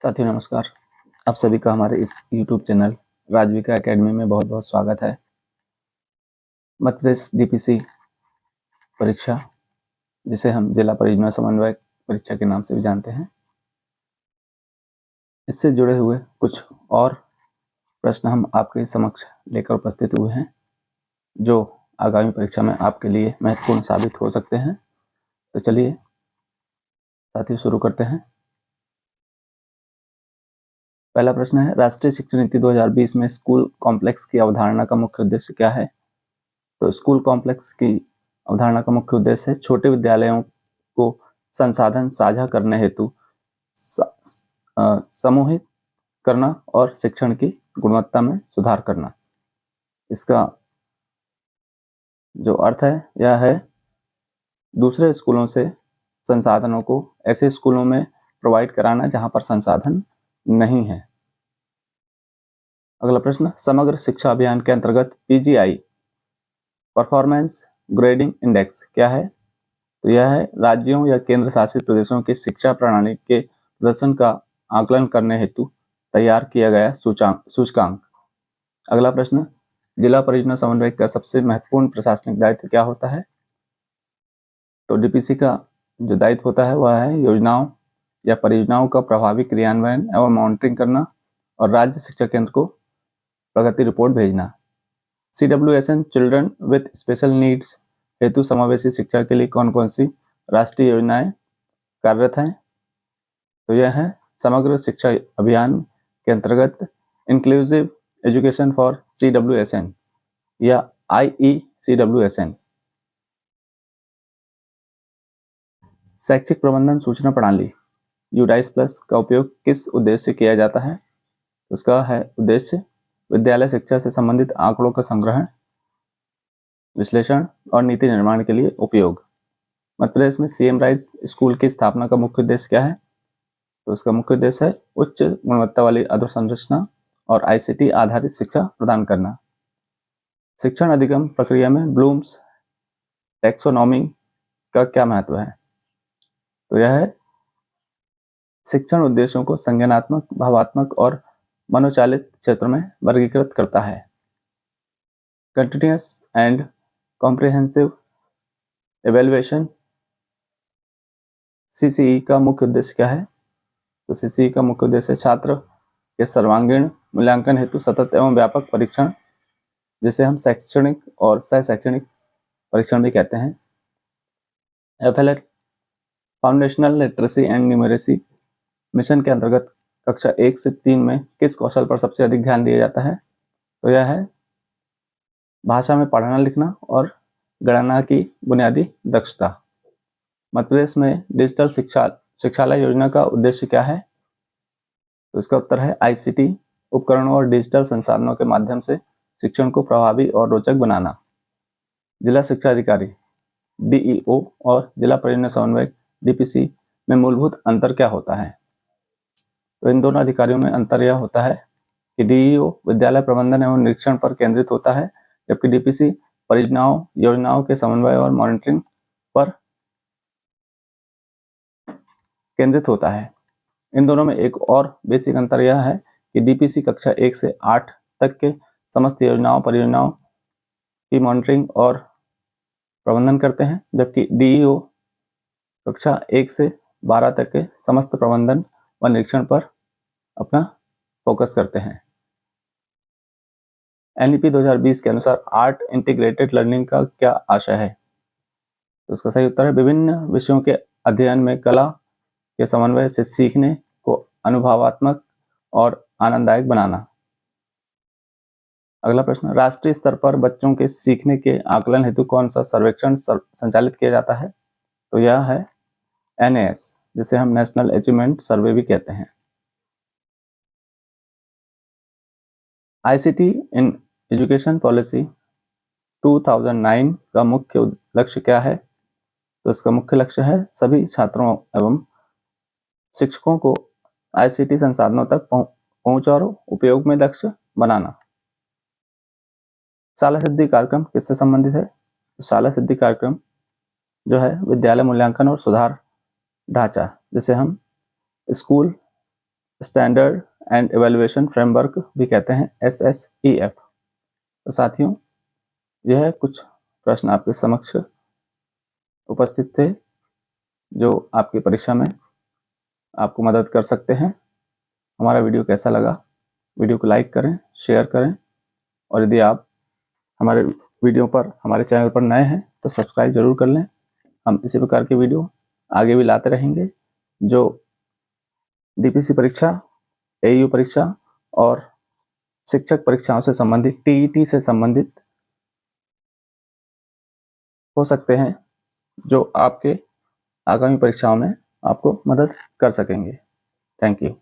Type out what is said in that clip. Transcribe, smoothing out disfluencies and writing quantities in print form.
साथियों नमस्कार। आप सभी का हमारे इस YouTube चैनल राजविका एकेडमी में बहुत बहुत स्वागत है। मध्य प्रदेश DPC परीक्षा, जिसे हम जिला परियोजना समन्वयक परीक्षा के नाम से भी जानते हैं, इससे जुड़े हुए कुछ और प्रश्न हम आपके समक्ष लेकर उपस्थित हुए हैं, जो आगामी परीक्षा में आपके लिए महत्वपूर्ण साबित हो सकते हैं। तो चलिए साथियों शुरू करते हैं। पहला प्रश्न है, राष्ट्रीय शिक्षा नीति 2020 में स्कूल कॉम्प्लेक्स की अवधारणा का मुख्य उद्देश्य क्या है? तो स्कूल कॉम्प्लेक्स की अवधारणा का मुख्य उद्देश्य है छोटे विद्यालयों को संसाधन साझा करने हेतु समूहित करना और शिक्षण की गुणवत्ता में सुधार करना। इसका जो अर्थ है यह है दूसरे स्कूलों से संसाधनों को ऐसे स्कूलों में प्रोवाइड कराना जहां पर संसाधन नहीं है। अगला प्रश्न, समग्र शिक्षा अभियान के अंतर्गत PGI परफॉर्मेंस ग्रेडिंग इंडेक्स क्या है? तो यह है राज्यों या केंद्र शासित प्रदेशों की शिक्षा प्रणाली के प्रदर्शन का आकलन करने हेतु तैयार किया गया सूचकांक। अगला प्रश्न, जिला परियोजना समन्वयक का सबसे महत्वपूर्ण प्रशासनिक दायित्व क्या होता है? तो DPC का जो दायित्व होता है वह है योजनाओं या परियोजनाओं का प्रभावी क्रियान्वयन एवं मॉनिटरिंग करना और राज्य शिक्षा केंद्र को प्रगति रिपोर्ट भेजना। CWSN children with special needs हेतु समावेशी शिक्षा के लिए कौन कौन सी राष्ट्रीय योजनाएं कार्यरत हैं? तो यह है समग्र शिक्षा अभियान के अंतर्गत इंक्लूसिव एजुकेशन फॉर CWSN या IECWSN। शैक्षिक प्रबंधन सूचना प्रणाली UDICE+ का उपयोग किस उद्देश्य से किया जाता है? उसका है उद्देश्य विद्यालय शिक्षा से संबंधित आंकड़ों का संग्रहण, विश्लेषण और नीति निर्माण के लिए उपयोग। मध्य प्रदेश में CM राइज स्कूल की स्थापना का मुख्य उद्देश्य क्या है? तो उसका मुख्य उद्देश्य है उच्च गुणवत्ता वाली अधोसंरचना और ICT आधारित शिक्षा प्रदान करना। शिक्षण अधिगम प्रक्रिया में ब्लूम्स टैक्सोनॉमी का क्या महत्व है? तो यह है शिक्षण उद्देश्यों को संज्ञानात्मक, भावात्मक और मनोचालित क्षेत्रों में वर्गीकृत करता है। Continuous and comprehensive evaluation CCE का मुख्य उद्देश्य क्या है? तो CCE का मुख्य उद्देश्य छात्र के सर्वांगीण मूल्यांकन हेतु सतत एवं व्यापक परीक्षण, जिसे हम शैक्षणिक और सह शैक्षणिक परीक्षण भी कहते हैं। FLL foundational literacy and numeracy mission के अंतर्गत कक्षा 1 से 3 में किस कौशल पर सबसे अधिक ध्यान दिया जाता है? तो यह है भाषा में पढ़ना लिखना और गणना की बुनियादी दक्षता। मध्य प्रदेश में डिजिटल शिक्षालय योजना का उद्देश्य क्या है? तो इसका उत्तर है ICT उपकरणों और डिजिटल संसाधनों के माध्यम से शिक्षण को प्रभावी और रोचक बनाना। जिला शिक्षा अधिकारी DEO और जिला परियोजना समन्वयक DPC में मूलभूत अंतर क्या होता है? तो इन दोनों अधिकारियों में अंतर यह होता है कि DEO विद्यालय प्रबंधन एवं निरीक्षण पर केंद्रित होता है, जबकि DPC परियोजनाओं योजनाओं के समन्वय और मॉनिटरिंग पर केंद्रित होता है। इन दोनों में एक और बेसिक अंतर यह है कि DPC कक्षा 1 से 8 तक के समस्त योजनाओं परियोजनाओं की मॉनिटरिंग और प्रबंधन करते हैं, जबकि DEO कक्षा 1 से 12 तक के समस्त प्रबंधन व निरीक्षण पर अपना फोकस करते हैं। NEP 2020 के अनुसार आर्ट इंटीग्रेटेड लर्निंग का क्या आशय है? तो उसका सही उत्तर है विभिन्न विषयों के अध्ययन में कला के समन्वय से सीखने को अनुभवात्मक और आनंददायक बनाना। अगला प्रश्न, राष्ट्रीय स्तर पर बच्चों के सीखने के आकलन हेतु कौन सा सर्वेक्षण संचालित किया जाता है? तो यह है NAS, जिसे हम नेशनल अचीवमेंट सर्वे भी कहते हैं। ICT इन एजुकेशन पॉलिसी 2009 का मुख्य लक्ष्य क्या है? तो इसका मुख्य लक्ष्य है सभी छात्रों एवं शिक्षकों को ICT संसाधनों तक पहुंच और उपयोग में दक्ष बनाना। शाला सिद्धि कार्यक्रम किससे संबंधित है? तो शाला सिद्धि कार्यक्रम जो है विद्यालय मूल्यांकन और सुधार ढांचा, जिसे हम school standard and evaluation framework भी कहते हैं, SSEF। तो साथियों, यह कुछ प्रश्न आपके समक्ष उपस्थित थे जो आपकी परीक्षा में आपको मदद कर सकते हैं। हमारा वीडियो कैसा लगा? वीडियो को लाइक करें, शेयर करें, और यदि आप हमारे वीडियो पर, हमारे चैनल पर नए हैं तो सब्सक्राइब जरूर कर लें। हम इसी प्रकार के वीडियो आगे भी लाते रहेंगे जो DPC परीक्षा, AU परीक्षा और शिक्षक परीक्षाओं से संबंधित, TET से संबंधित हो सकते हैं, जो आपके आगामी परीक्षाओं में आपको मदद कर सकेंगे। Thank you.